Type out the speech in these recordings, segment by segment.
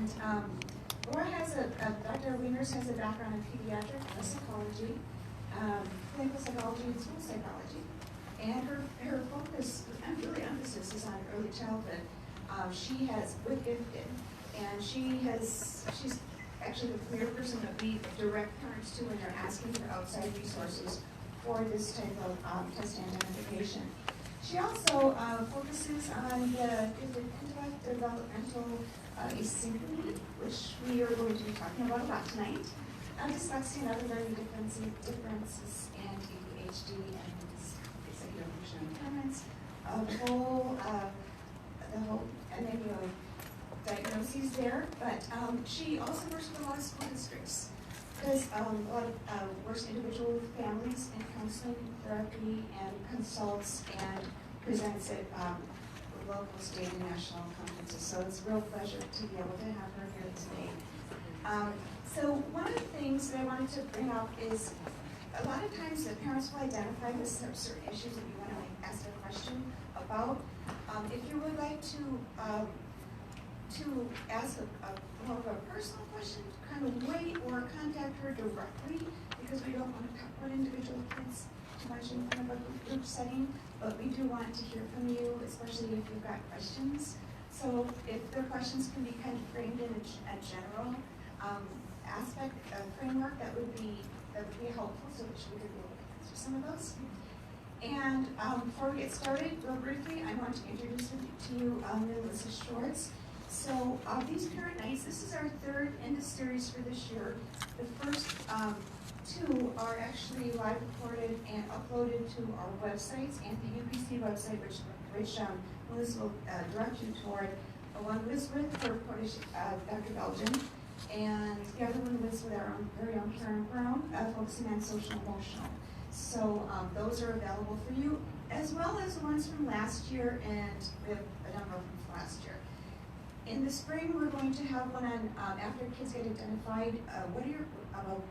And Laura has Dr. Wieners has a background in pediatric psychology, clinical psychology, and school psychology. And her focus, and really emphasis, is on early childhood. She has, with gifted, and she's actually the premier person that we direct parents to when they're asking for outside resources for this type of test identification. She also focuses on the intellect, developmental asynchrony, which we are going to be talking about a lot tonight, dyslexia and other learning differences, and ADHD and executive function impairments, and then diagnoses there. But she also works with a lot of school districts. Does a lot of works individual with families in counseling, therapy, and consults, and presents at local, state, and national conferences. So it's a real pleasure to be able to have her here today. So one of the things that I wanted to bring up is a lot of times the parents will identify with certain issues that you want to ask a question about. If you would like to ask more of a personal question, kind of wait or contact her directly, because we don't want to put individual kids too much in front of a group setting, but we do want to hear from you, especially if you've got questions. So if their questions can be kind of framed in a general framework, that would be helpful, so that we could be able to answer some of those. And before we get started, real briefly, I want to introduce to you Melissa Schwartz. So these parent nights, this is our third in the series for this year. The first two are actually live recorded and uploaded to our websites and the UPC website, which Melissa will direct you toward. One was with her Cornish, Dr. Belgian, and the other one was with our very own Karen Brown, focusing on social emotional. So those are available for you, as well as the ones from last year, and we have a number of them from last year. In the spring, we're going to have one on after kids get identified, what are your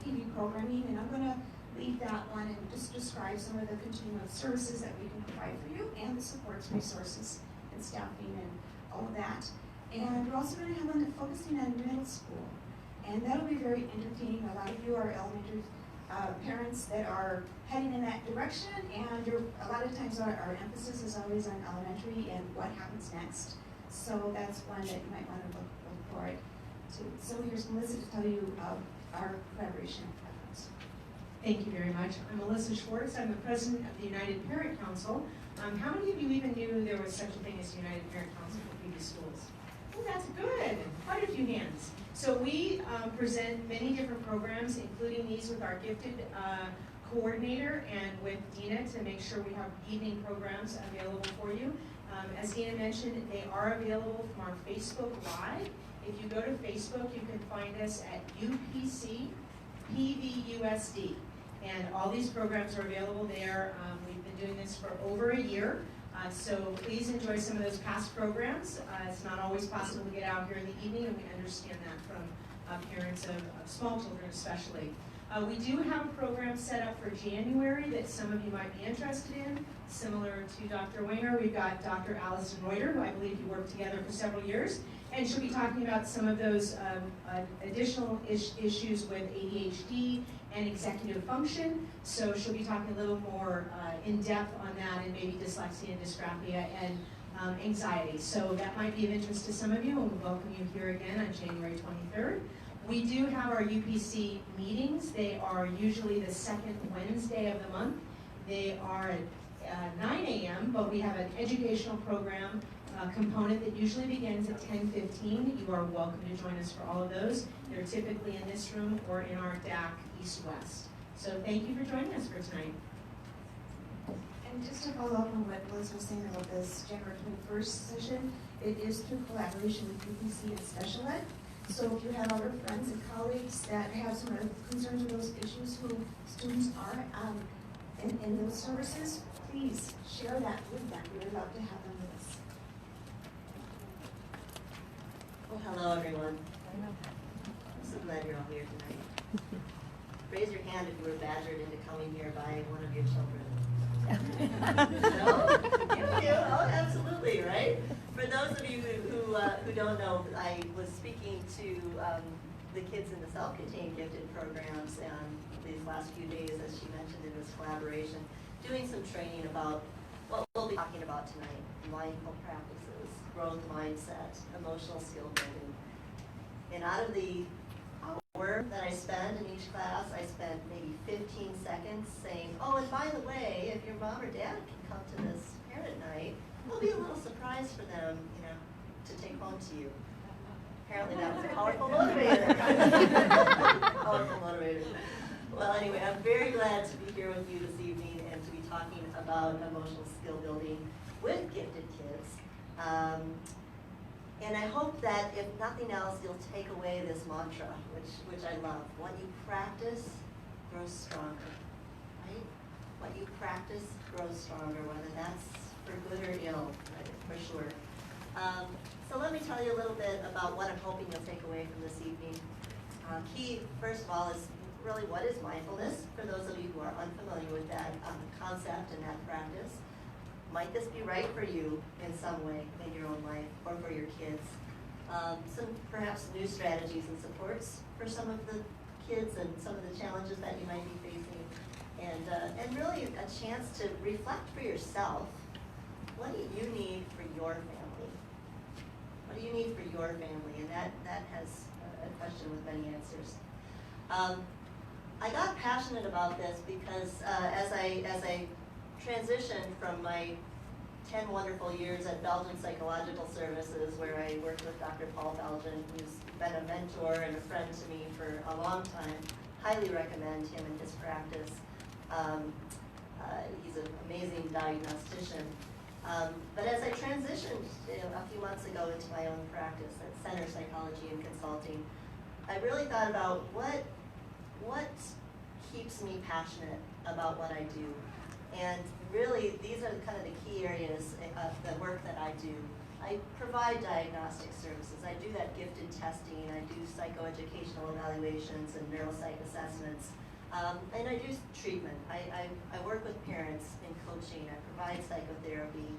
PD programming, and I'm going to lead that one and just describe some of the continuum of services that we can provide for you, and the supports, resources, and staffing, and all of that. And we're also going to have one focusing on middle school, and that'll be very entertaining. A lot of you are elementary parents that are heading in that direction, and a lot of times our emphasis is always on elementary and what happens next. So that's one that you might want to look forward to. So here's Melissa to tell you our collaboration efforts. Thank you very much. I'm Melissa Schwartz. I'm the president of the United Parent Council. How many of you even knew there was such a thing as the United Parent Council for PD schools? Oh, that's good. Quite a few hands. So we present many different programs, including these with our gifted coordinator and with Dina to make sure we have evening programs available for you. As Dina mentioned, they are available from our Facebook Live. If you go to Facebook, you can find us at UPC PVUSD. And all these programs are available there. We've been doing this for over a year. So please enjoy some of those past programs. It's not always possible to get out here in the evening, and we understand that from parents of small children especially. We do have a program set up for January that some of you might be interested in. Similar to Dr. Winger, we've got Dr. Allison Reuter, who I believe you worked together for several years, and she'll be talking about some of those additional issues with ADHD and executive function. So she'll be talking a little more in depth on that, and maybe dyslexia and dysgraphia and anxiety. So that might be of interest to some of you, and we welcome you here again on January 23rd. We do have our UPC meetings. They are usually the second Wednesday of the month. They are at 9 a.m., but we have an educational program component that usually begins at 10:15. You are welcome to join us for all of those. They're typically in this room or in our DAC East-West. So thank you for joining us for tonight. And just to follow up on what Liz was saying about this January 21st session, it is through collaboration with UPC and Special Ed. So if you have other friends and colleagues that have some concerns with those issues who students are in those services, please share that with them. We would love to have them with us. Well, hello everyone. I'm so glad you're all here tonight. Raise your hand if you were badgered into coming here by one of your children. No? You do? Oh, absolutely, right? For those of you who don't know, I was speaking to the kids in the self-contained gifted programs, and these last few days, as she mentioned in this collaboration, doing some training about what we'll be talking about tonight: mindful practices, growth mindset, emotional skill building. And out of the hour that I spend in each class, I spent maybe 15 seconds saying, oh, and by the way, if your mom or dad can come to this parent night, it'll be a little surprise for them, to take home to you. Apparently that was a powerful motivator. Powerful motivator. Well, anyway, I'm very glad to be here with you this evening and to be talking about emotional skill building with gifted kids. And I hope that if nothing else, you'll take away this mantra, which I love. What you practice grows stronger, right? What you practice grows stronger, whether that's for good or ill, right? For sure. So let me tell you a little bit about what I'm hoping you'll take away from this evening. Key, first of all, is really what is mindfulness, for those of you who are unfamiliar with that concept and that practice. Might this be right for you in some way in your own life or for your kids? Some perhaps new strategies and supports for some of the kids and some of the challenges that you might be facing. And really a chance to reflect for yourself, what do you need for your family? What do you need for your family? And that has a question with many answers. I got passionate about this because as I transitioned from my 10 wonderful years at Belgian Psychological Services, where I worked with Dr. Paul Belgian, who's been a mentor and a friend to me for a long time. Highly recommend him and his practice. He's an amazing diagnostician. But as I transitioned a few months ago into my own practice at Center Psychology and Consulting, I really thought about what keeps me passionate about what I do. And really, these are kind of the key areas of the work that I do. I provide diagnostic services. I do that gifted testing. I do psychoeducational evaluations and neuropsych assessments. And I do treatment. I work with parents in coaching. I provide psychotherapy.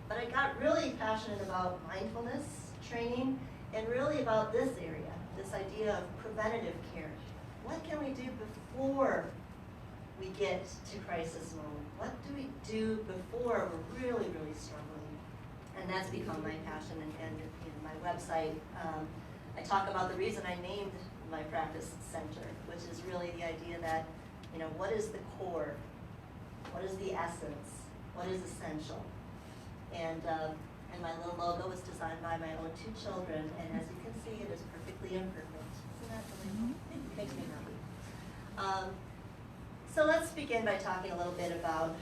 But I got really passionate about mindfulness training and really about this area, this idea of preventative care. What can we do before we get to crisis moment? What do we do before we're really, really struggling? And that's become my passion. And in my website, I talk about the reason I named my practice center, which is really the idea that, what is the core? What is the essence? What is essential? And my little logo was designed by my own 2 children, and as you can see, it is perfectly imperfect. Isn't that really cool? It makes me happy. So let's begin by talking a little bit about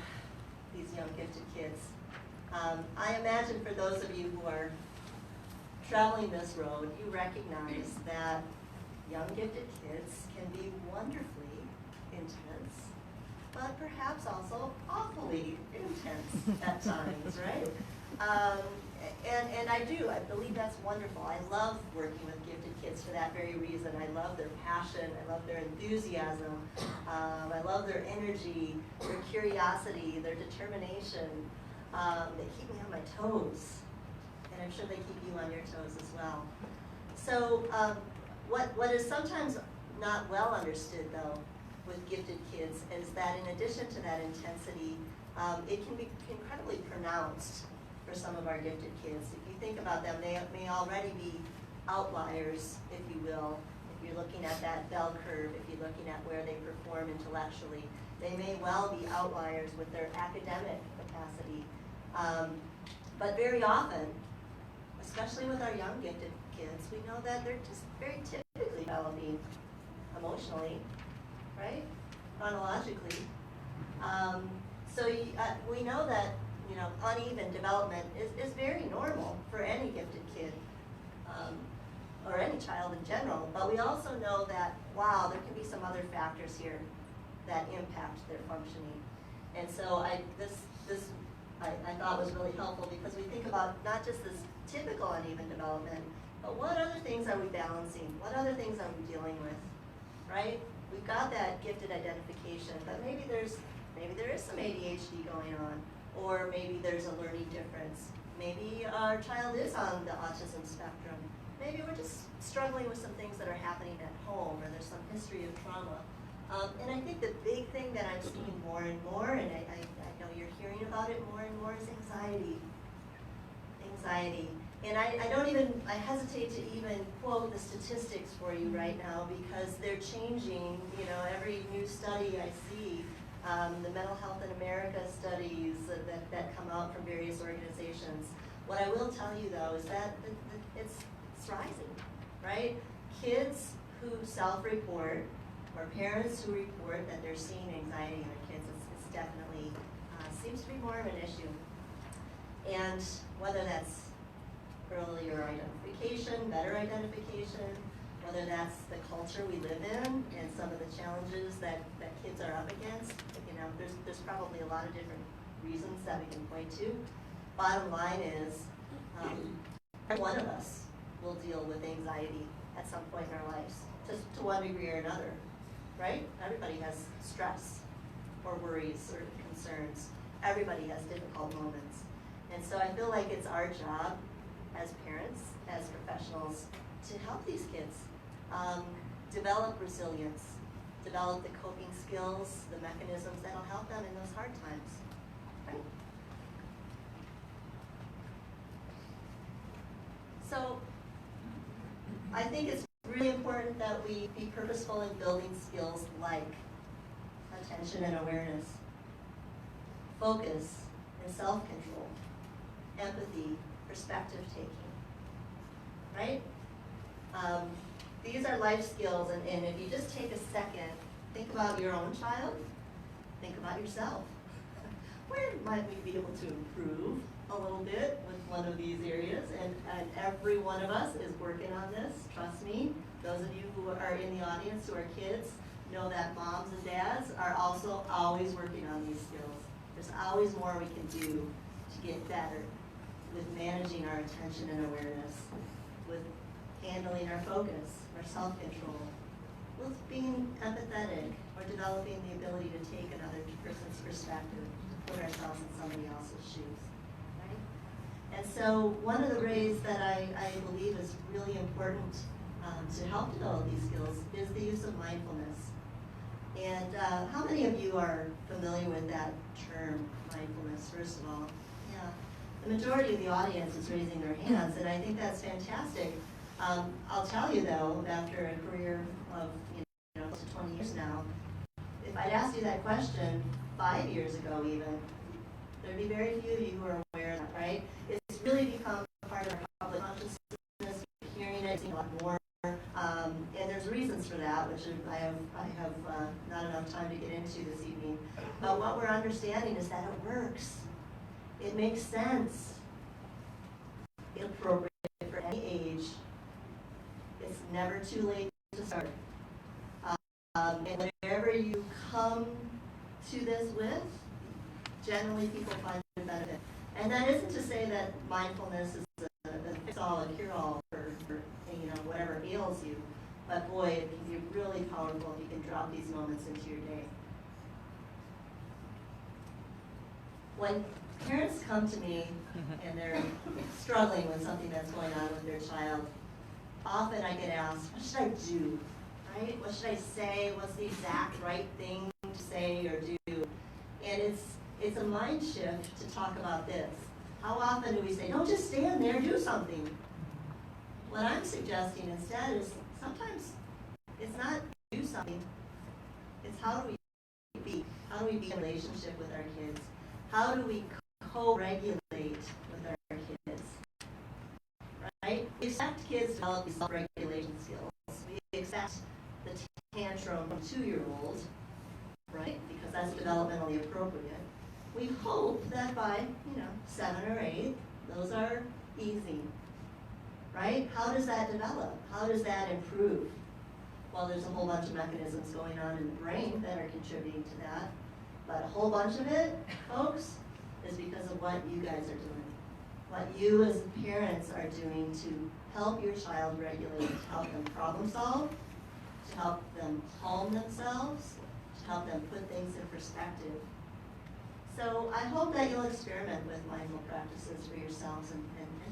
these young gifted kids. I imagine for those of you who are traveling this road, you recognize that young gifted kids can be wonderfully intense, but perhaps also awfully intense at times, right? And I believe that's wonderful. I love working with gifted kids for that very reason. I love their passion, I love their enthusiasm, I love their energy, their curiosity, their determination. They keep me on my toes, and I'm sure they keep you on your toes as well. So what is sometimes not well understood, though, with gifted kids is that in addition to that intensity, it can be incredibly pronounced for some of our gifted kids. If you think about them, they may already be outliers, if you will. If you're looking at that bell curve, if you're looking at where they perform intellectually, they may well be outliers with their academic capacity. But very often, especially with our young gifted kids, we know that they're just very typically developing emotionally, right? Chronologically. So we know that uneven development is very normal for any gifted kid, or any child in general. But we also know that, wow, there can be some other factors here that impact their functioning. And so I thought was really helpful because we think about not just this typical uneven development, but what other things are we balancing? What other things are we dealing with, right? We've got that gifted identification, but maybe there is some ADHD going on, or maybe there's a learning difference, Maybe our child is on the autism spectrum. Maybe we're just struggling with some things that are happening at home, or there's some history of trauma. And I think the big thing that I'm seeing more and more, and I know you're hearing about it more and more, is anxiety. Anxiety. And I hesitate to even quote the statistics for you right now because they're changing. You know, every new study I see, the Mental Health in America studies that come out from various organizations. What I will tell you though is that it's rising, right? Kids who self-report, or parents who report that they're seeing anxiety in their kids, it's definitely seems to be more of an issue. And whether that's earlier identification, better identification, whether that's the culture we live in and some of the challenges that kids are up against, you know, there's probably a lot of different reasons that we can point to. Bottom line is, every one of us will deal with anxiety at some point in our lives, to one degree or another, right? Everybody has stress or worries or concerns. Everybody has difficult moments. And so I feel like it's our job as parents, as professionals, to help these kids develop resilience, develop the coping skills, the mechanisms that'll help them in those hard times, right? So I think it's really important that we be purposeful in building skills like attention and awareness, focus and self-control, empathy, perspective taking, right? These are life skills, and if you just take a second, think about your own child, think about yourself. Where might we be able to improve a little bit with one of these areas? And every one of us is working on this, trust me. Those of you who are in the audience who are kids know that moms and dads are also always working on these skills. There's always more we can do to get better with managing our attention and awareness, with handling our focus, our self-control, with being empathetic, or developing the ability to take another person's perspective, to put ourselves in somebody else's shoes, right? And so one of the ways that I believe is really important to help develop these skills is the use of mindfulness. And how many of you are familiar with that term, mindfulness, first of all? Yeah. The majority of the audience is raising their hands, and I think that's fantastic. I'll tell you though, after a career of close to 20 years now, if I'd asked you that question 5 years ago even, there'd be very few of you who are aware of that, right? It's really become part of our public consciousness, hearing it a lot more, and there's reasons for that, which I have not enough time to get into this evening. But what we're understanding is that it works. It makes sense. It's appropriate for any age. It's never too late to start. And whatever you come to this with, generally people find the benefit. And that isn't to say that mindfulness is a fix-all, a cure-all for whatever ails you. But boy, it can be really powerful if you can drop these moments into your day. When parents come to me and they're struggling with something that's going on with their child, often I get asked, what should I do, right? What should I say? What's the exact right thing to say or do? And it's a mind shift to talk about this. How often do we say, don't just stand there, do something? What I'm suggesting instead is sometimes it's not do something, it's how do we be? How do we be in a relationship with our kids? How do we co-regulate with our kids? Right? We expect kids to develop these self-regulation skills. We expect the tantrum from 2-year-old, right? Because that's developmentally appropriate. We hope that by, 7 or 8, those are easy, right? How does that develop? How does that improve? Well, there's a whole bunch of mechanisms going on in the brain that are contributing to that. But a whole bunch of it, folks, is because of what you guys are doing. What you as parents are doing to help your child regulate, to help them problem solve, to help them calm themselves, to help them put things in perspective. So I hope that you'll experiment with mindful practices for yourselves and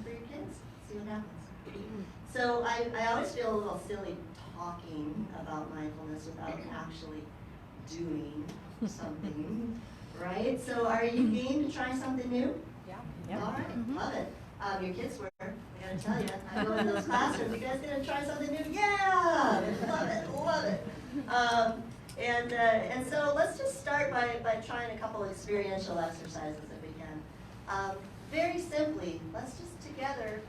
for your kids. See what happens. So I always feel a little silly talking about mindfulness without actually doing something, right? So are you game to try something new? Yeah. All right, love it. Your kids were, I gotta tell you, I go into those classrooms, you guys gonna try something new? Yeah! Love it, love it. And so let's just start by trying a couple experiential exercises if we can. Very simply, let's just together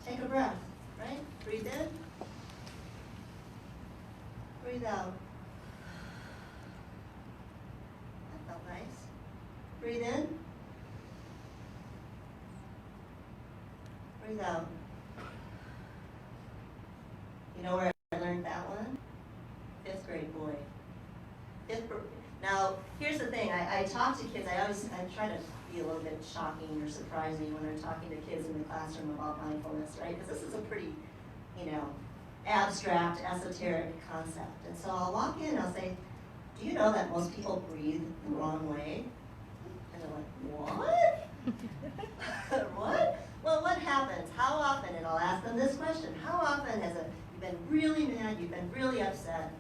take a breath, right? Breathe in. Breathe out. That felt nice. Breathe in. Breathe out. You know where I learned that one? 5th grade boy. Now, here's the thing. I talk to kids. I try to be a little bit shocking or surprising when I'm talking to kids in the classroom about mindfulness, right? Because this is a pretty, abstract, esoteric concept. And so I'll walk in and I'll say, do you know that most people breathe the wrong way? And they're like, what? What? Well, what happens? How often, and I'll ask them this question, how often has you've been really mad, you've been really upset,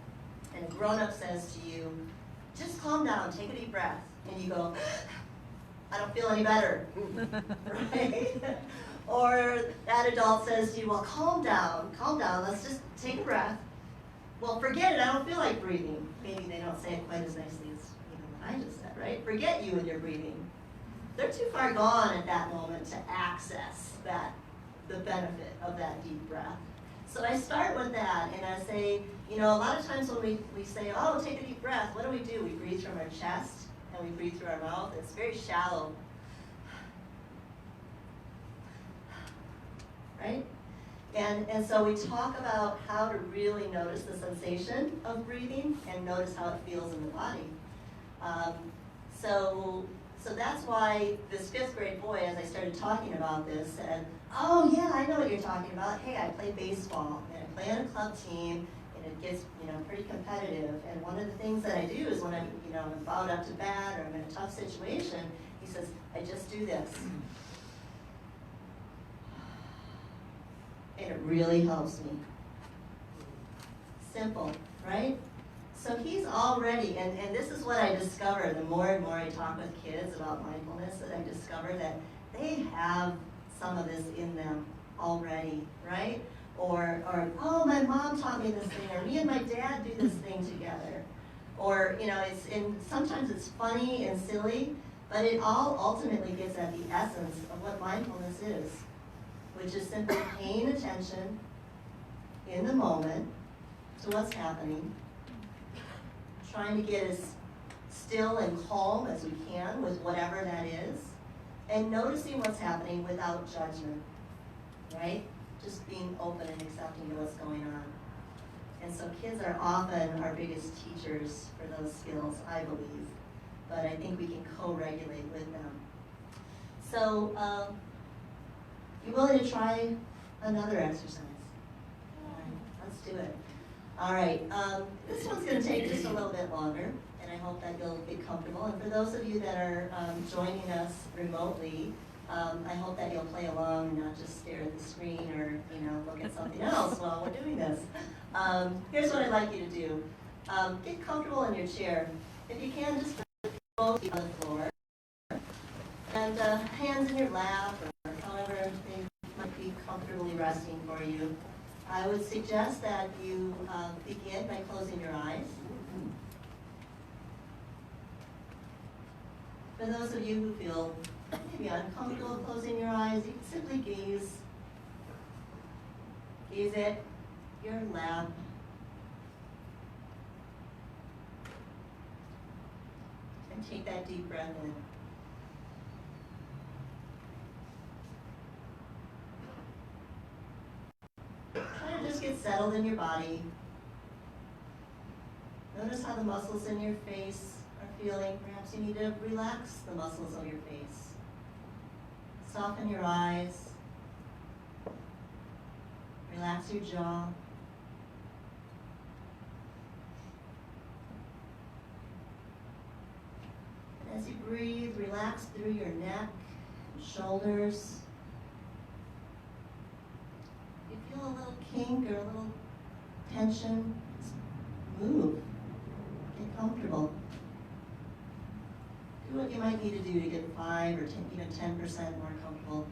and a grown-up says to you, just calm down, take a deep breath, and you go, I don't feel any better, right? Or that adult says to you, well, calm down, let's just take a breath. Well, forget it, I don't feel like breathing. Maybe they don't say it quite as nicely as what I just said, right? Forget you and your breathing. They're too far gone at that moment to access the benefit of that deep breath. So I start with that and I say, a lot of times when we say, oh, take a deep breath, what do? We breathe from our chest and we breathe through our mouth. It's very shallow. Right? And so we talk about how to really notice the sensation of breathing and notice how it feels in the body. So that's why this 5th grade boy, as I started talking about this, said, oh yeah, I know what you're talking about. Hey, I play baseball, and I play on a club team, and it gets, pretty competitive. And one of the things that I do is when I'm about up to bat or I'm in a tough situation, he says, I just do this. And it really helps me. Simple, right? So he's already, and this is what I discover the more and more I talk with kids about mindfulness, that I discover that they have some of this in them already, right? Or oh, my mom taught me this thing, or me and my dad do this thing together. Or, sometimes it's funny and silly, but it all ultimately gets at the essence of what mindfulness is, which is simply paying attention in the moment to what's happening, trying to get as still and calm as we can with whatever that is, and noticing what's happening without judgment, right? Just being open and accepting to what's going on. And so kids are often our biggest teachers for those skills, I believe, but I think we can co-regulate with them. So, you willing to try another exercise? All right, let's do it. All right, this one's going to take just a little bit longer, and I hope that you'll get comfortable. And for those of you that are joining us remotely, I hope that you'll play along and not just stare at the screen or look at something else while we're doing this. Here's what I'd like you to do. Get comfortable in your chair. If you can, just put both feet on the floor. And hands in your lap, or however they might be comfortably resting for you. I would suggest that you begin by closing your eyes. For those of you who feel maybe uncomfortable closing your eyes, you can simply gaze at your lap. And take that deep breath in. Try to just get settled in your body. Notice how the muscles in your face are feeling. Perhaps you need to relax the muscles of your face. Soften your eyes. Relax your jaw. And as you breathe, breathe, relax through your neck, shoulders. If you feel a little kink or a little tension, just move. Get comfortable. Do what you might need to do to get 5 or 10, even 10% more comfortable.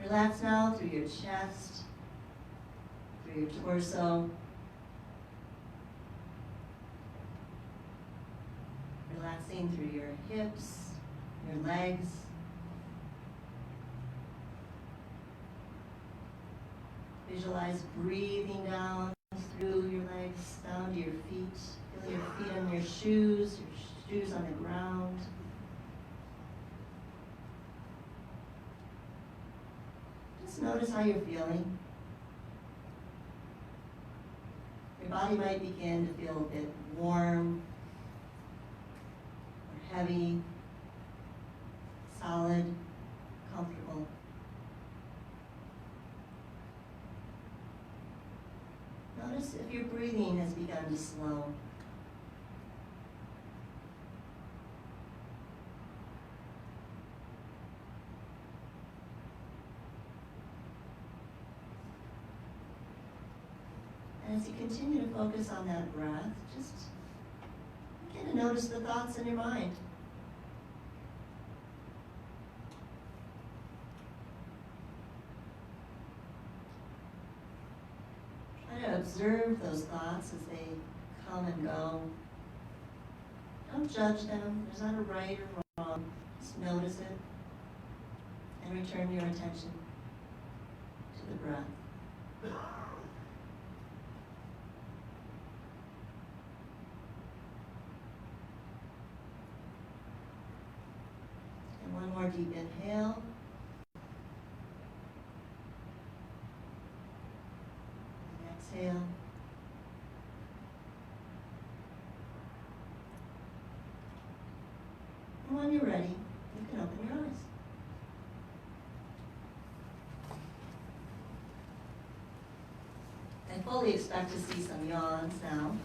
Relax now through your chest, through your torso. Relaxing through your hips, your legs. Visualize breathing down through your legs, down to your feet. Feel your feet on your shoes on the ground. Just notice how you're feeling. Your body might begin to feel a bit warm, or heavy, solid, comfortable. Notice if your breathing has begun to slow. And as you continue to focus on that breath, just begin to notice the thoughts in your mind. Try to observe those thoughts as they come and go. Don't judge them. There's not a right or wrong. Just notice it and return your attention to the breath. And one more deep inhale. Exhale. And when you're ready, you can open your eyes. I fully expect to see some yawns now.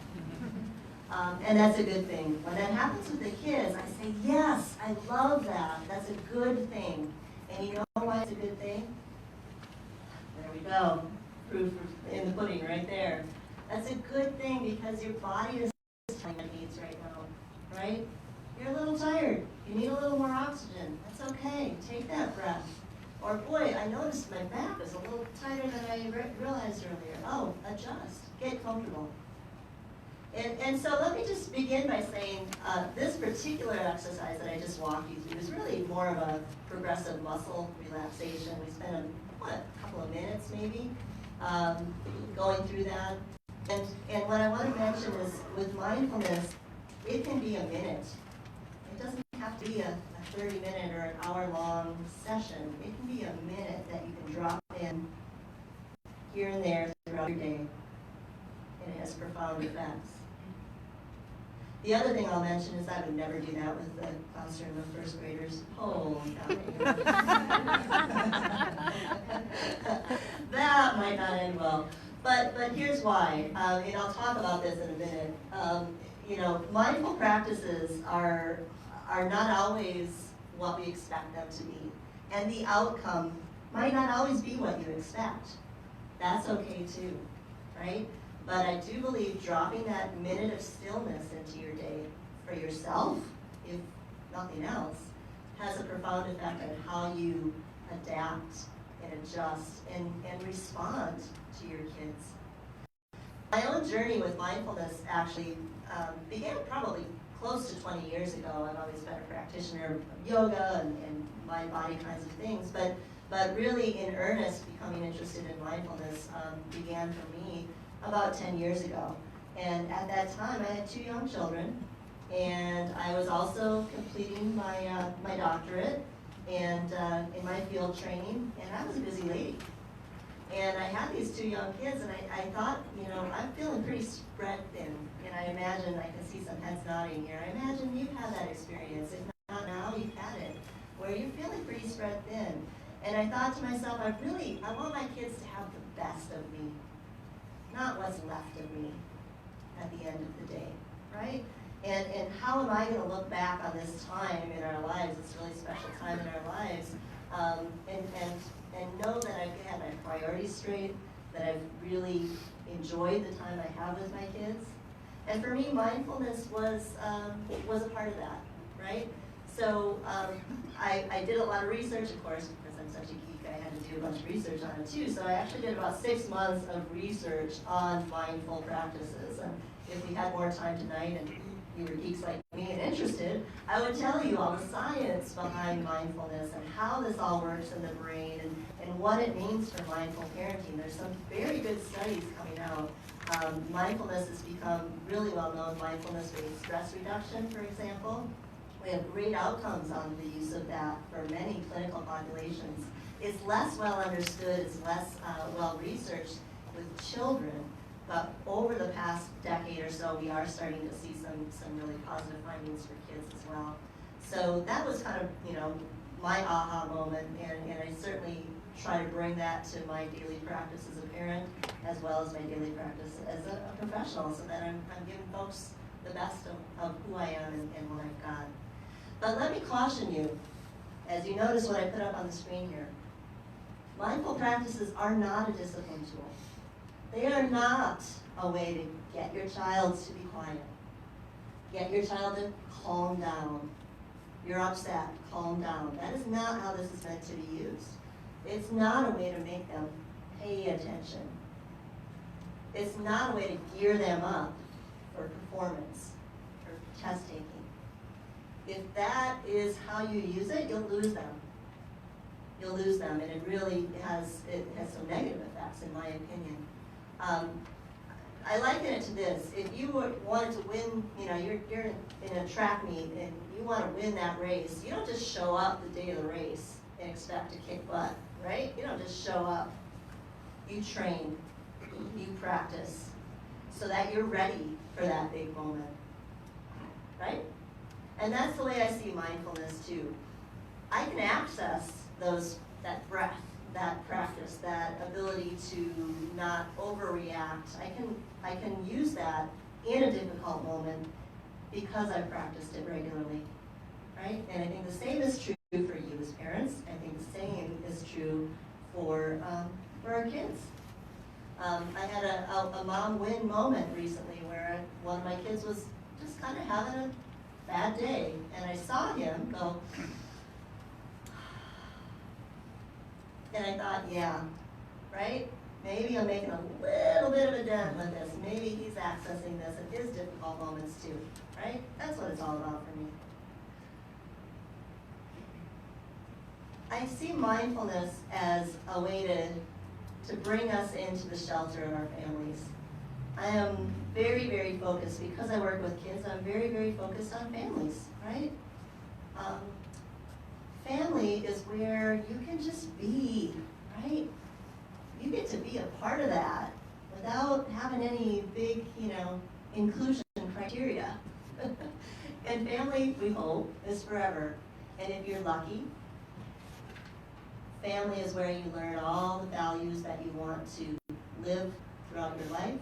And that's a good thing. When that happens with the kids, I say, yes, I love that. That's a good thing. And you know why it's a good thing? There we go. Proof in the pudding right there. That's a good thing because your body is telling what it needs right now, right? You're a little tired. You need a little more oxygen. That's okay. Take that breath. Or, boy, I noticed my back is a little tighter than I realized earlier. Oh, adjust. Get comfortable. And so let me just begin by saying this particular exercise that I just walked you through is really more of a progressive muscle relaxation. We spent a couple of minutes maybe going through that. And what I want to mention is with mindfulness, it can be a minute. It doesn't have to be a 30-minute or an hour-long session. It can be a minute that you can drop in here and there throughout your day. And it has profound effects. The other thing I'll mention is I would never do that with the classroom of first graders. Oh, that might not end well. But here's why, and I'll talk about this in a minute. Mindful practices are not always what we expect them to be. And the outcome might not always be what you expect. That's okay too, right? But I do believe dropping that minute of stillness into your day for yourself, if nothing else, has a profound effect on how you adapt and adjust and respond to your kids. My own journey with mindfulness actually began probably close to 20 years ago. I've always been a practitioner of yoga and mind-body kinds of things, but really in earnest becoming interested in mindfulness began for me about 10 years ago. And at that time, I had 2 young children, and I was also completing my doctorate and in my field training, and I was a busy lady. And I had these 2 young kids, and I thought, I'm feeling pretty spread thin. And I imagine, I can see some heads nodding here, I imagine you've had that experience. If not now, you've had it, where you're feeling pretty spread thin. And I thought to myself, I want my kids to have the best of me, not what's left of me at the end of the day. right? And how am I going to look back on this time in our lives, this really special time in our lives, and know that I've had my priorities straight, that I've really enjoyed the time I have with my kids. And for me, mindfulness was a part of that, right? So I did a lot of research, of course, because I'm such a geek, I had to do a bunch of research on it too. So I actually did about 6 months of research on mindful practices. And if we had more time tonight and you were geeks like me and interested, I would tell you all the science behind mindfulness and how this all works in the brain and what it means for mindful parenting. There's some very good studies coming out. Mindfulness has become really well known, mindfulness-based stress reduction, for example. We have great outcomes on the use of that for many clinical populations. It's less well understood, it's less well researched with children, but over the past decade or so, we are starting to see some really positive findings for kids as well. So that was kind of, my aha moment, and I certainly try to bring that to my daily practice as a parent, as well as my daily practice as a professional, so that I'm giving folks the best of who I am and what I've got. But let me caution you, as you notice what I put up on the screen here, mindful practices are not a discipline tool. They are not a way to get your child to be quiet, get your child to calm down. You're upset, calm down. That is not how this is meant to be used. It's not a way to make them pay attention. It's not a way to gear them up for performance, for test taking. If that is how you use it, you'll lose them. You'll lose them, and it really has some negative effects, in my opinion. I liken it to this. If you wanted to win, you're in a track meet and you want to win that race, you don't just show up the day of the race and expect to kick butt, right? You don't just show up. You train, you practice, so that you're ready for that big moment, right? And that's the way I see mindfulness too. I can access that breath, that practice, that ability to not overreact. I can use that in a difficult moment because I've practiced it regularly, right? And I think the same is true for you as parents. I think the same is true for our kids. I had a mom win moment recently where one of my kids was just kind of having a bad day, and I saw him go, and I thought, yeah, right? Maybe I'm making a little bit of a dent with this. Maybe he's accessing this in his difficult moments too, right? That's what it's all about for me. I see mindfulness as a way to bring us into the shelter of our families. I am very, very focused, because I work with kids, I'm very, very focused on families, right? Family is where you can just be, right? You get to be a part of that without having any big, inclusion criteria. And family, we hope, is forever. And if you're lucky, family is where you learn all the values that you want to live throughout your life.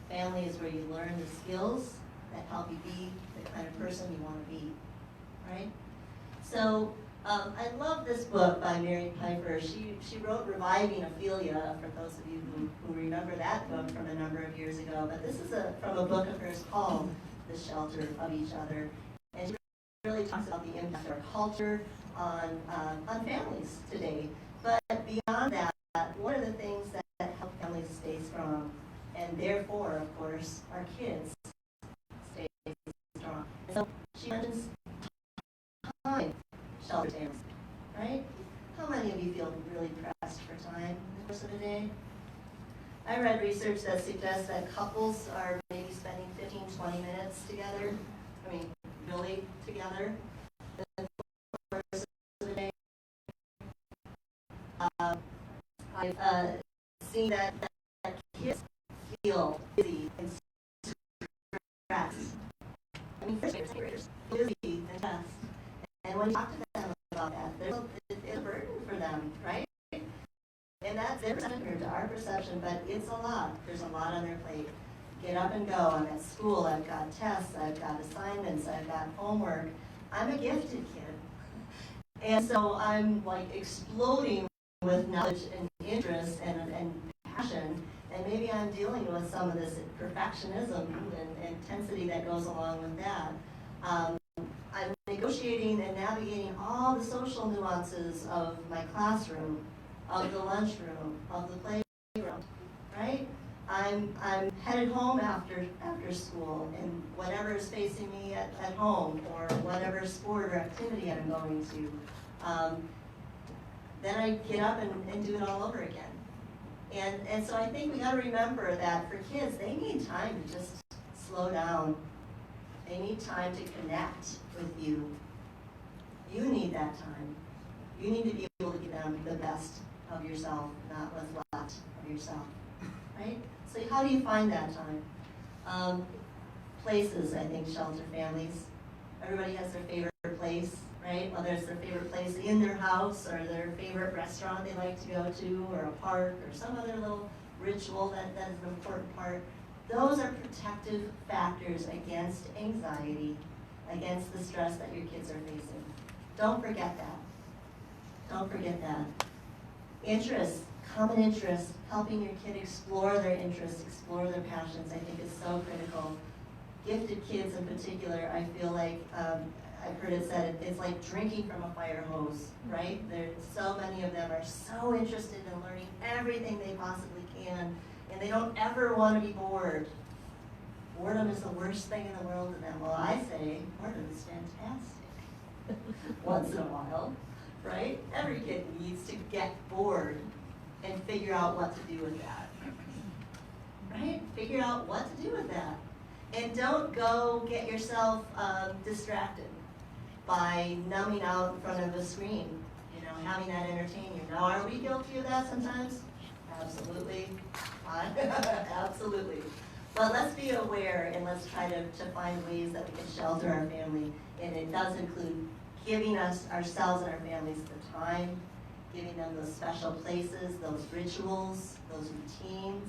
Family is where you learn the skills that help you be the kind of person you want to be, right? So I love this book by Mary Piper. She wrote Reviving Ophelia, for those of you who remember that book from a number of years ago. But this is from a book of hers called The Shelter of Each Other. And she really talks about the impact of our culture on families today. But beyond that, what are the things that help families stay strong? And therefore, of course, our kids stay strong. And so she mentions time shelter times, right? How many of you feel really pressed for time in the course of a day? I read research that suggests that couples are maybe spending 15, 20 minutes together, really together, in the course of the day. I've seen that kids feel busy and stressed. First graders busy and stressed. And when you talk to them about that, it's a burden for them, right? And that's their perception compared to our perception, but it's a lot. There's a lot on their plate. get up and go. I'm at school, I've got tests, I've got assignments, I've got homework. I'm a gifted kid. And so I'm like exploding with knowledge and interest and passion, and maybe I'm dealing with some of this perfectionism and intensity that goes along with that. I'm negotiating and navigating all the social nuances of my classroom, of the lunchroom, of the playground, right? I'm headed home after school, and whatever is facing me at home, or whatever sport or activity I'm going to. Then I get up and do it all over again. And so I think we got to remember that for kids, they need time to just slow down. They need time to connect with you. You need that time. You need to be able to give them the best of yourself, not what's left of yourself, right? So how do you find that time? Places, I think, shelter families. Everybody has their favorite place, right? Whether it's their favorite place in their house, or their favorite restaurant they like to go to, or a park, or some other little ritual that is an important part. Those are protective factors against anxiety, against the stress that your kids are facing. Don't forget that. Don't forget that. Interests, common interests, helping your kid explore their interests, explore their passions, I think is so critical. Gifted kids in particular, I feel like, I've heard it said, it's like drinking from a fire hose, right? So many of them are so interested in learning everything they possibly can, and they don't ever want to be bored. Boredom is the worst thing in the world to them. Well, I say, boredom is fantastic. Once in a while, right? Every kid needs to get bored and figure out what to do with that. Right? Figure out what to do with that. And don't go get yourself distracted by numbing out in front of a screen, having that entertain you. Now, are we guilty of that sometimes? Absolutely. Absolutely. But let's be aware, and let's try to find ways that we can shelter our family. And it does include giving ourselves and our families the time, giving them those special places, those rituals, those routines.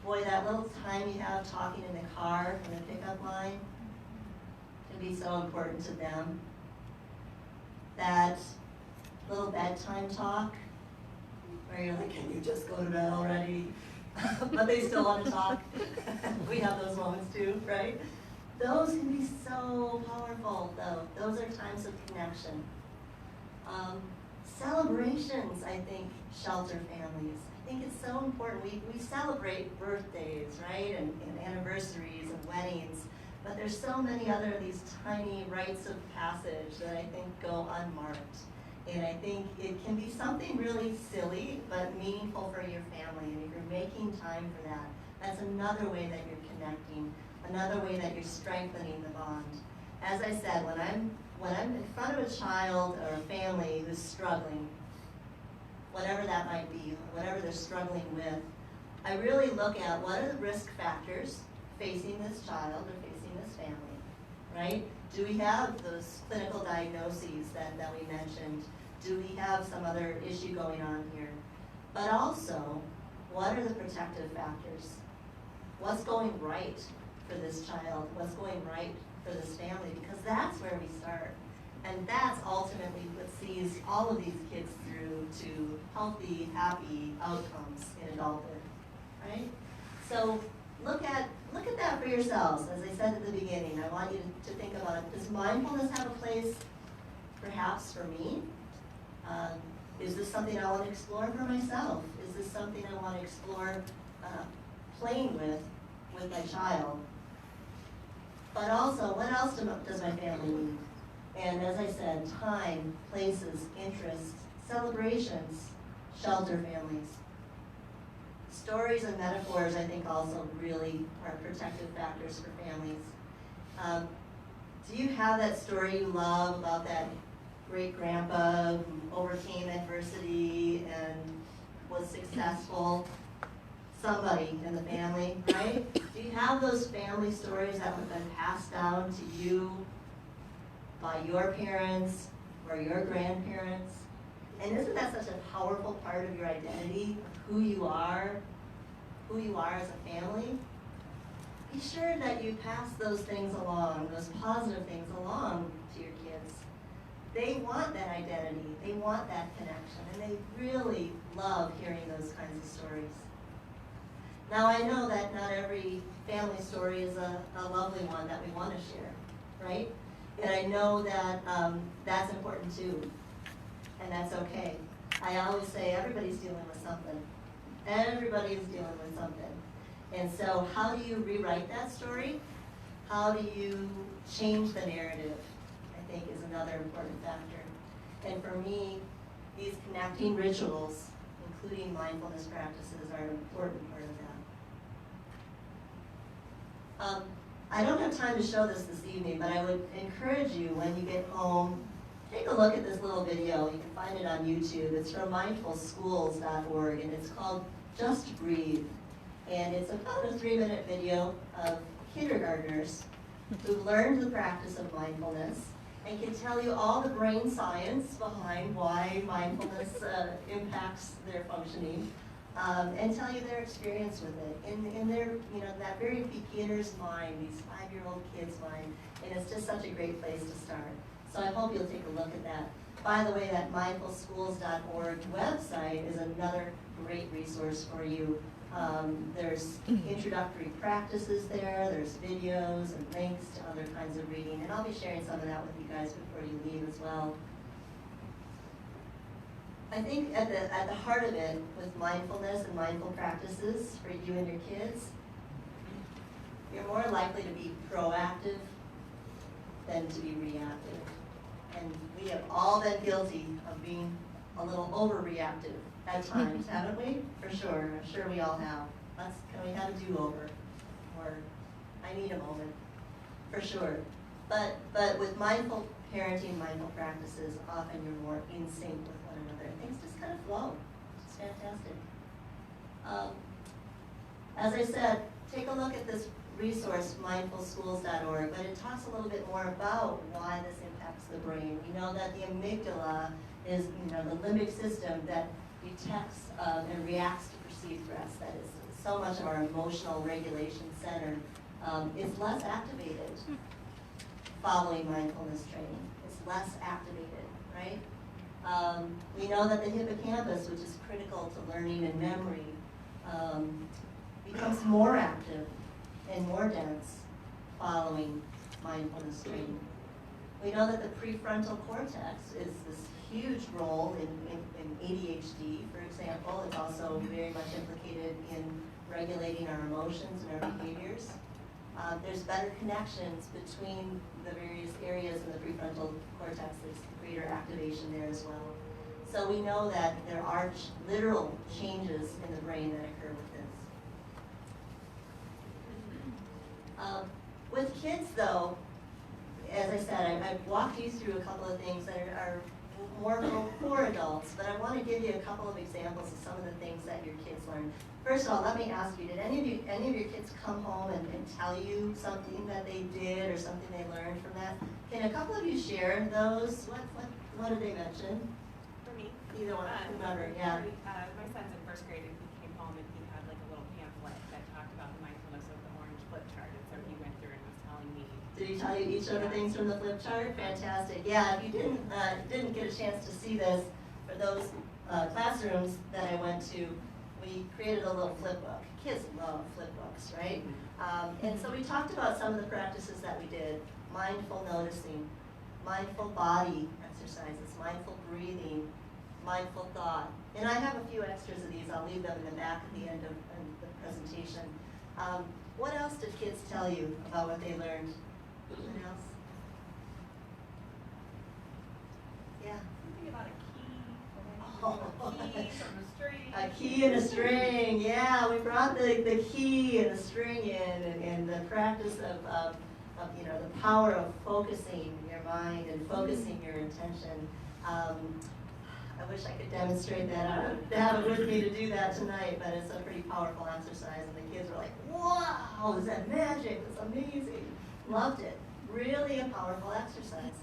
Boy, that little time you have talking in the car in the pickup line can be so important to them. That little bedtime talk, where you're like, can you just go to bed already? But they still want to talk. We have those moments too, right? Those can be so powerful, though. Those are times of connection. Celebrations, I think, shelter families. I think it's so important. We celebrate birthdays, right, and anniversaries and weddings, but there's so many other of these tiny rites of passage that I think go unmarked. And I think it can be something really silly, but meaningful for your family. And if you're making time for that, that's another way that you're connecting, another way that you're strengthening the bond. As I said, when I'm in front of a child or a family who's struggling, whatever that might be, whatever they're struggling with, I really look at what are the risk factors facing this child or facing this family, right? Do we have those clinical diagnoses that we mentioned? Do we have some other issue going on here? But also, what are the protective factors? What's going right for this child? What's going right for this family? Because that's where we start. And that's ultimately what sees all of these kids through to healthy, happy outcomes in adulthood, right? So look at that for yourselves. As I said at the beginning, I want you to think about it. Does mindfulness have a place, perhaps for me? Is this something I want to explore for myself? Is this something I want to explore playing with my child? But also, what else does my family need? And as I said, time, places, interests, celebrations, shelter families. Stories and metaphors, I think, also really are protective factors for families. Do you have that story you love about that great grandpa who overcame adversity and was successful? Somebody in the family, right? Do you have those family stories that have been passed down to you by your parents or your grandparents? And isn't that such a powerful part of your identity, of who you are as a family? be sure that you pass those things along, those positive things along to your kids. They want that identity, they want that connection, and they really love hearing those kinds of stories. Now I know that not every family story is a lovely one that we want to share, right? And I know that that's important too, and that's okay. I always say everybody's dealing with something. Everybody is dealing with something. And so how do you rewrite that story? How do you change the narrative, I think, is another important factor. And for me, these connecting rituals, including mindfulness practices, are an important part of that. I don't have time to show this evening, but I would encourage you when you get home, take a look at this little video. You can find it on YouTube. It's from mindfulschools.org, and it's called Just Breathe. And it's about a 3-minute video of kindergartners who've learned the practice of mindfulness and can tell you all the brain science behind why mindfulness impacts their functioning, and tell you their experience with it in their, that very beginner's mind, these 5-year-old kids' mind, and it's just such a great place to start. So I hope you'll take a look at that. By the way, that mindfulschools.org website is another great resource for you. There's introductory practices there, there's videos and links to other kinds of reading, and I'll be sharing some of that with you guys before you leave as well. I think at the heart of it, with mindfulness and mindful practices for you and your kids, you're more likely to be proactive than to be reactive. And we have all been guilty of being a little overreactive at times, haven't we? For sure. I'm sure we all have. Can we have a do-over? Or I need a moment. For sure. But with mindful parenting, mindful practices, often you're more in sync with one another. Things just kind of flow. It's fantastic. As I said, take a look at this resource, mindfulschools.org, but it talks a little bit more about why this impacts the brain. We know that the amygdala is, the limbic system that detects and reacts to perceived threats. That is so much of our emotional regulation center is less activated following mindfulness training. It's less activated, right? We know that the hippocampus, which is critical to learning and memory, becomes more active and more dense following mindfulness training. We know that the prefrontal cortex is this huge role in ADHD, for example. It's also very much implicated in regulating our emotions and our behaviors. There's better connections between the various areas in the prefrontal cortex. There's greater activation there as well. So we know that there are literal changes in the brain that occur with this. With kids, though, as I said, I've walked you through a couple of things that are more for adults, but I want to give you a couple of examples of some of the things that your kids learn. First of all, let me ask you, did any of your kids come home and tell you something that they did or something they learned from that? Can a couple of you share those? What did they mention? For me, Either one, remember, yeah. My son's in first grade and he came home and he had like a little pamphlet that talked about the mindfulness of the orange flip chart, and so he went through and was telling me. Did he tell you each of the things from the flip chart? Fantastic. Yeah, if you didn't get a chance to see this, for those classrooms that I went to, we created a little flip book. Kids love flip books, right? And so we talked about some of the practices that we did: mindful noticing, mindful body exercises, mindful breathing, mindful thought. And I have a few extras of these. I'll leave them in the back at the end of the presentation. What else did kids tell you about what they learned? Anyone else? Yeah. Something about a key. Oh. A key from a string. A key and a string, yeah. We brought the key and the string in, and the practice of the power of focusing your mind and focusing your intention. I wish I could demonstrate that. I would have it with me to do that tonight, but it's a pretty powerful exercise, and the kids were like, wow, is that magic? It's amazing. Loved it. Really a powerful exercise.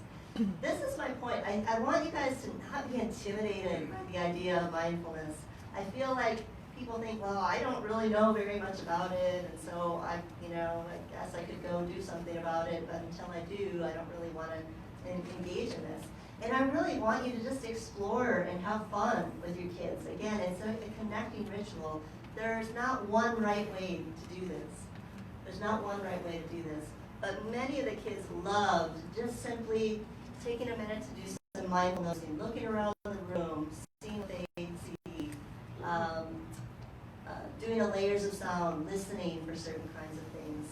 This is my point. I want you guys to not be intimidated by the idea of mindfulness. I feel like people think, well, I don't really know very much about it, and so I guess I could go do something about it, but until I do, I don't really want to engage in this. And I really want you to just explore and have fun with your kids. Again, it's a connecting ritual. There's not one right way to do this. There's not one right way to do this. But many of the kids loved just simply taking a minute to do some mindfulness, looking around the room, seeing what they see, doing the layers of sound, listening for certain kinds of things,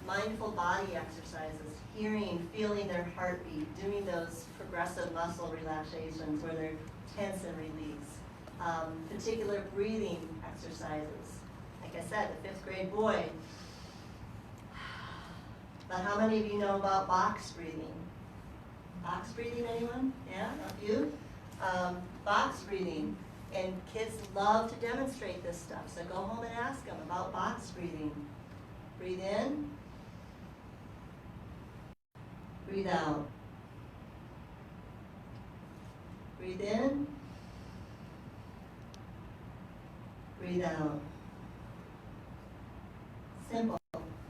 mindful body exercises, hearing, feeling their heartbeat, doing those progressive muscle relaxations where they're tense and release, particular breathing exercises. Like I said, the 5th grade boy. But how many of you know about box breathing? Box breathing, anyone? Yeah, a few? Box breathing. And kids love to demonstrate this stuff. So go home and ask them about box breathing. Breathe in. Breathe out. Breathe in. Breathe out. Simple.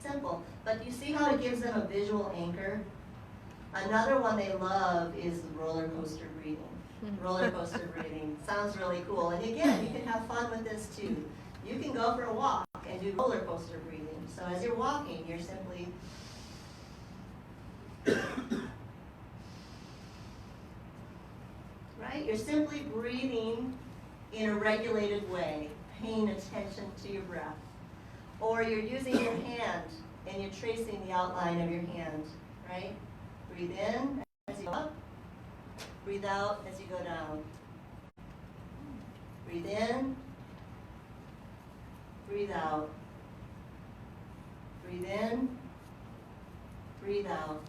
Simple. But you see how it gives them a visual anchor? Another one they love is the roller coaster breathing. Roller coaster breathing. Sounds really cool. And again, you can have fun with this too. You can go for a walk and do roller coaster breathing. So as you're walking, you're simply right? You're simply breathing in a regulated way, paying attention to your breath. Or you're using your hand and you're tracing the outline of your hand, right? Breathe in as you go up. Breathe out as you go down. Breathe in. Breathe out. Breathe in. Breathe out.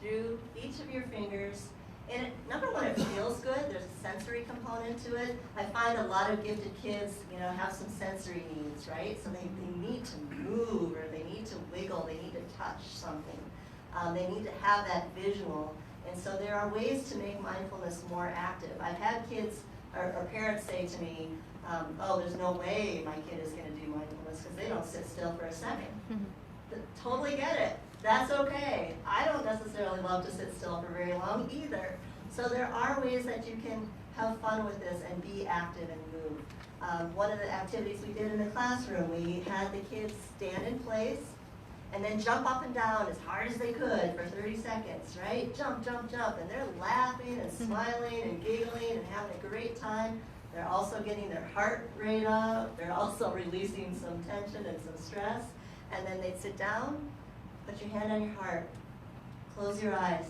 Through each of your fingers. And number one, it feels good. There's a sensory component to it. I find a lot of gifted kids, have some sensory needs, right? So they need to move, or they need to wiggle, they need to touch something. They need to have that visual. And so there are ways to make mindfulness more active. I've had kids or parents say to me, oh, there's no way my kid is going to do mindfulness because they don't sit still for a second. Totally get it. That's okay. I don't necessarily love to sit still for very long either. So there are ways that you can have fun with this and be active and move. One of the activities we did in the classroom, we had the kids stand in place and then jump up and down as hard as they could for 30 seconds, right? Jump, jump, jump. And they're laughing and smiling and giggling and having a great time. They're also getting their heart rate up. They're also releasing some tension and some stress. And then they'd sit down, put your hand on your heart, close your eyes.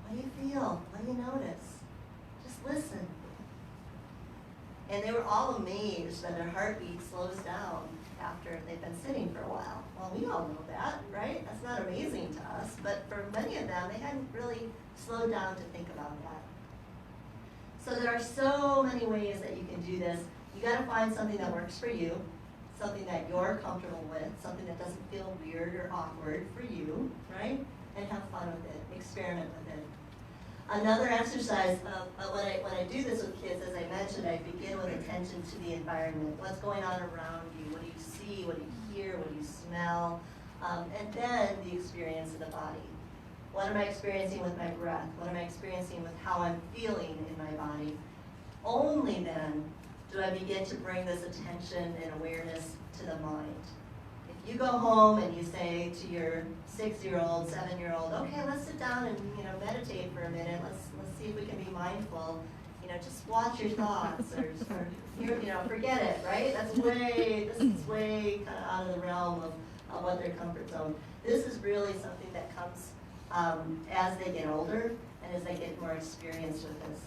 What do you feel? What do you notice? Just listen. And they were all amazed that their heartbeat slows down after they've been sitting for a while. Well, we all know that, right? That's not amazing to us, but for many of them, they hadn't really slowed down to think about that. So there are so many ways that you can do this. You got to find something that works for you, something that you're comfortable with, something that doesn't feel weird or awkward for you, right? And have fun with it, experiment with it. Another exercise, when I do this with kids, as I mentioned, I begin with attention to the environment. What's going on around you? What do you see? What do you hear? What do you smell? And then the experience of the body. What am I experiencing with my breath? What am I experiencing with how I'm feeling in my body? Only then do I begin to bring this attention and awareness to the mind. If you go home and you say to your 6-year-old, 7-year-old, okay, let's sit down and meditate for a minute. Let's see if we can be mindful. Just watch your thoughts, or forget it, right? This is way kind of out of the realm of what their comfort zone. This is really something that comes as they get older and as they get more experienced with this.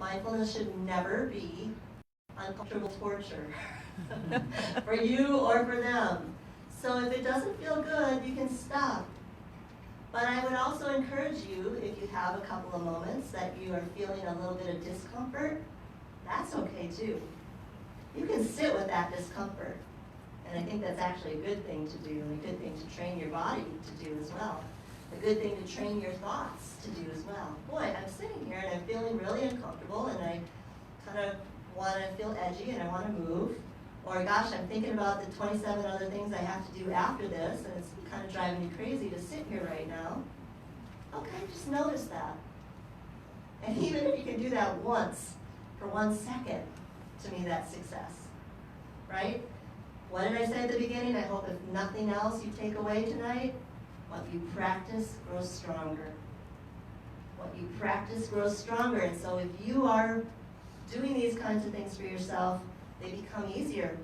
Mindfulness should never be uncomfortable torture for you or for them. So if it doesn't feel good, you can stop. But I would also encourage you, if you have a couple of moments that you are feeling a little bit of discomfort, that's okay too. You can sit with that discomfort. And I think that's actually a good thing to do, and a good thing to train your body to do as well. A good thing to train your thoughts to do as well. Boy, I'm sitting here and I'm feeling really uncomfortable, and I kind of want to feel edgy and I want to move, or gosh, I'm thinking about the 27 other things I have to do after this, and it's kind of driving me crazy to sit here right now. Okay, just notice that. And even if you can do that once, for 1 second, to me that's success, right? What did I say at the beginning? I hope if nothing else you take away tonight, what you practice grows stronger. What you practice grows stronger. And so if you are doing these kinds of things for yourself, they become easier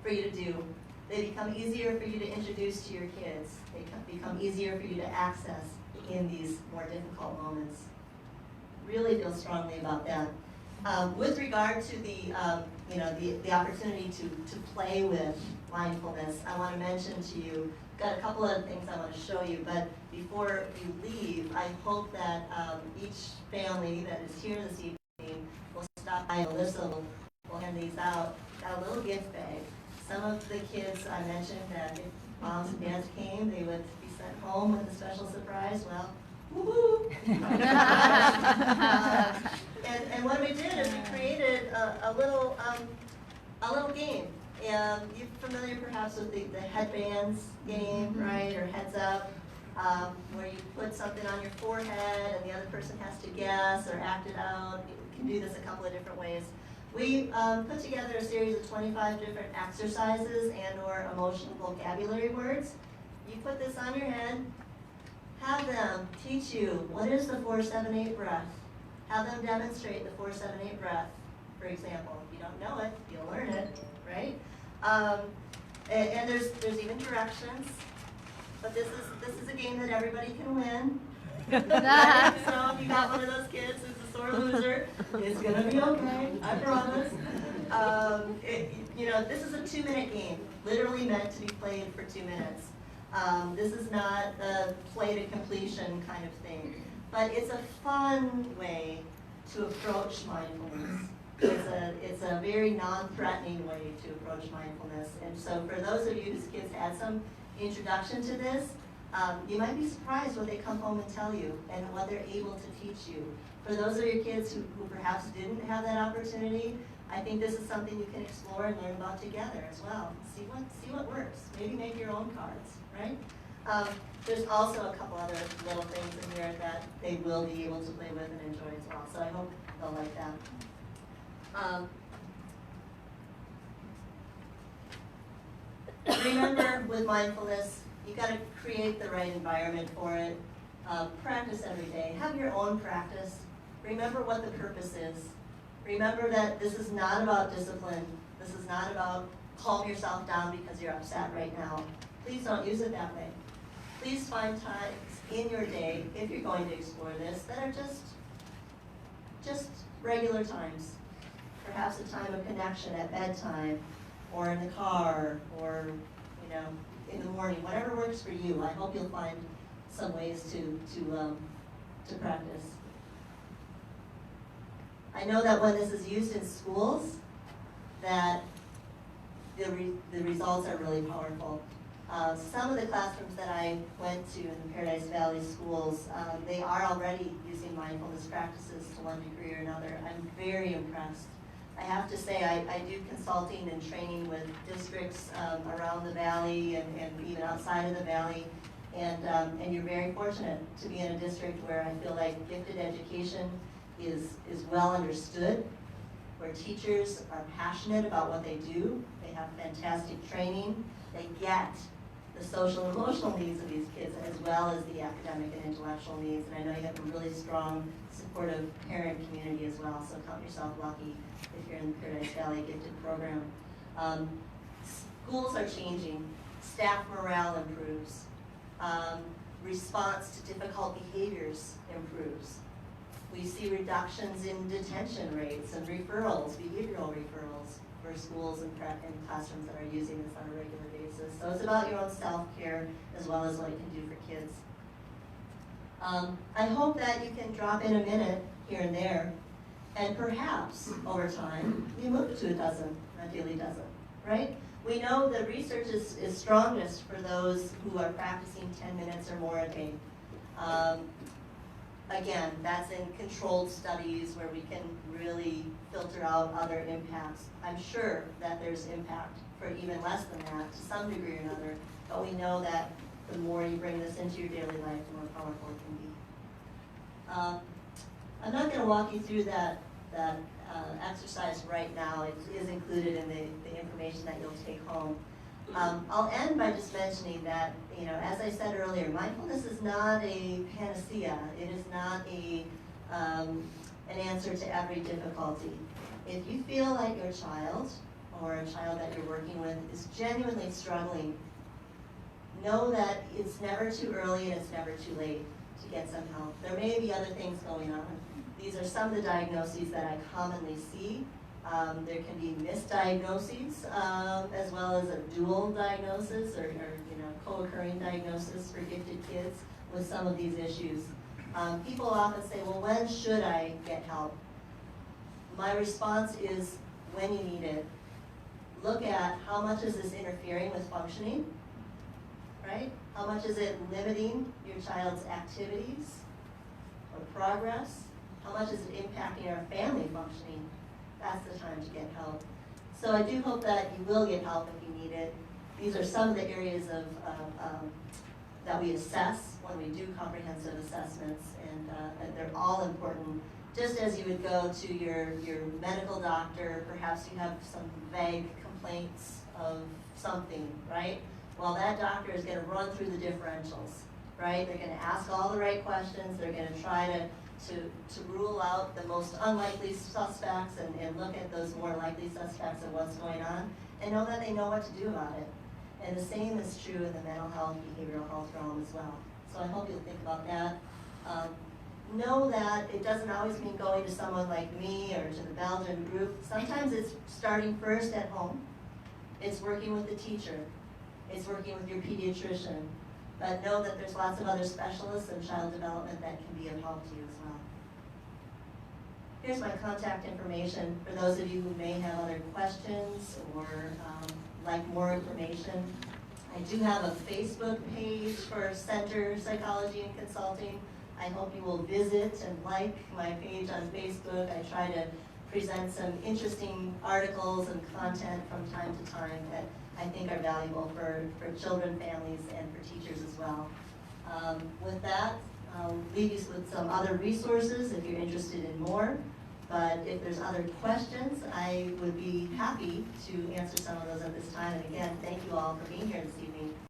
for you to do. They become easier for you to introduce to your kids. They become easier for you to access in these more difficult moments. Really feel strongly about that. With regard to the opportunity to play with mindfulness, I want to mention to you, got a couple of things I want to show you, but before you leave, I hope that each family that is here this evening will stop by. Alyssa will hand these out. Got a little gift bag. Some of the kids I mentioned that if moms and dads came, they would be sent home with a special surprise. Well, woohoo! And what we did is we created a little game. And you're familiar perhaps with the headbands game, right? Or heads up, where you put something on your forehead and the other person has to guess or act it out. You can do this a couple of different ways. We put together a series of 25 different exercises and or emotional vocabulary words. You put this on your head, have them teach you what is the 4-7-8 breath. Have them demonstrate the 4-7-8 breath, for example. If you don't know it, you'll learn it, right? And there's even directions. But this is a game that everybody can win. Right? So if you got one of those kids who's a sore loser, it's gonna be okay, I promise. This is a 2-minute game, literally meant to be played for 2 minutes. This is not a play to completion kind of thing, but it's a fun way to approach mindfulness. It's a very non-threatening way to approach mindfulness. And so for those of you whose kids had some introduction to this, you might be surprised what they come home and tell you and what they're able to teach you. For those of your kids who perhaps didn't have that opportunity, I think this is something you can explore and learn about together as well. See what works. Maybe make your own cards, right? There's also a couple other little things in here that they will be able to play with and enjoy as well. So I hope they'll like that. Remember, with mindfulness, you got to create the right environment for it. Practice every day. Have your own practice. Remember what the purpose is. Remember that this is not about discipline. This is not about calm yourself down because you're upset right now. Please don't use it that way. Please find times in your day, if you're going to explore this, that are just regular times. Perhaps a time of connection at bedtime, or in the car, or in the morning, whatever works for you. I hope you'll find some ways to practice. I know that when this is used in schools, that the results are really powerful. Some of the classrooms that I went to in the Paradise Valley schools, they are already using mindfulness practices to one degree or another. I'm very impressed. I have to say, I do consulting and training with districts around the valley and even outside of the valley, and you're very fortunate to be in a district where I feel like gifted education is well understood, where teachers are passionate about what they do, they have fantastic training, they get the social and emotional needs of these kids as well as the academic and intellectual needs. And I know you have a really strong, supportive parent community as well, so count yourself lucky if you're in the Paradise Valley Gifted program. Schools are changing. Staff morale improves. Response to difficult behaviors improves. We see reductions in detention rates and referrals, behavioral referrals, for schools and classrooms that are using this on a regular basis. So it's about your own self-care as well as what it can do for kids. I hope that you can drop in a minute here and there, and perhaps over time you move to a daily dozen, right? We know the research is strongest for those who are practicing 10 minutes or more a day. Again, that's in controlled studies where we can really filter out other impacts. I'm sure that there's impact for even less than that to some degree or another, but we know that the more you bring this into your daily life, the more powerful it can be. I'm not going to walk you through that exercise right now. It is included in the information that you'll take home. I'll end by just mentioning that, as I said earlier, mindfulness is not a panacea. It is not an answer to every difficulty. If you feel like your child or a child that you're working with is genuinely struggling, know that it's never too early and it's never too late to get some help. There may be other things going on. These are some of the diagnoses that I commonly see. There can be misdiagnoses as well as a dual diagnosis or co-occurring diagnosis for gifted kids with some of these issues. People often say, well, when should I get help? My response is when you need it. Look at how much is this interfering with functioning, right? How much is it limiting your child's activities or progress? How much is it impacting our family functioning? That's the time to get help. So I do hope that you will get help if you need it. These are some of the areas that we assess when we do comprehensive assessments, and they're all important. Just as you would go to your medical doctor, perhaps you have some vague complaints of something, right? Well, that doctor is going to run through the differentials, right? They're going to ask all the right questions. They're going to try to rule out the most unlikely suspects and look at those more likely suspects of what's going on, and know that they know what to do about it. And the same is true in the mental health, behavioral health realm as well. So I hope you'll think about that. Know that it doesn't always mean going to someone like me or to the Belgian group. Sometimes it's starting first at home. It's working with the teacher. It's working with your pediatrician. But know that there's lots of other specialists in child development that can be of help to you as well. Here's my contact information for those of you who may have other questions or like more information. I do have a Facebook page for Center Psychology and Consulting. I hope you will visit and like my page on Facebook. I try to present some interesting articles and content from time to time that I think are valuable for children, families, and for teachers as well. With that, I'll leave you with some other resources if you're interested in more. But if there's other questions, I would be happy to answer some of those at this time. And again, thank you all for being here this evening.